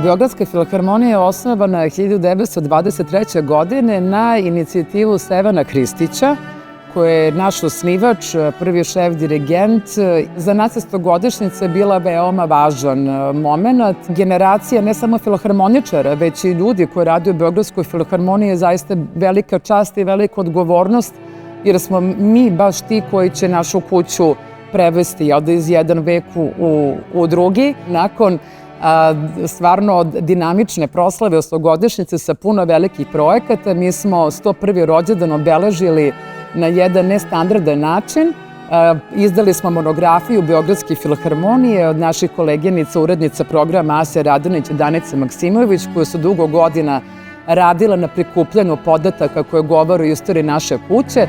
Beogradska filharmonija je osnovana 1923. godine na inicijativu Stevana Hristića, koji je naš osnivač, prvi šef dirigent. Za nas je 100-godišnjica bila veoma važan moment. Generacija ne samo filharmoničara, već i ljudi koji rade u Beogradskoj filharmoniji je zaista velika čast i velika odgovornost, jer smo mi baš ti koji će našu kuću prevesti iz jedan vek u drugi. Nakon stvarno dinamične proslave 100-godišnjice sa puno velikih projekata, mi smo 101. rođendan obeležili na jedan nestandardan način. Izdali smo monografiju Beogradske filharmonije od naših koleginica, urednica programa Asja Radonjić i Danica Maksimović, koje su dugo godina radila na prikupljanju podataka koje govore o istoriji naše kuće.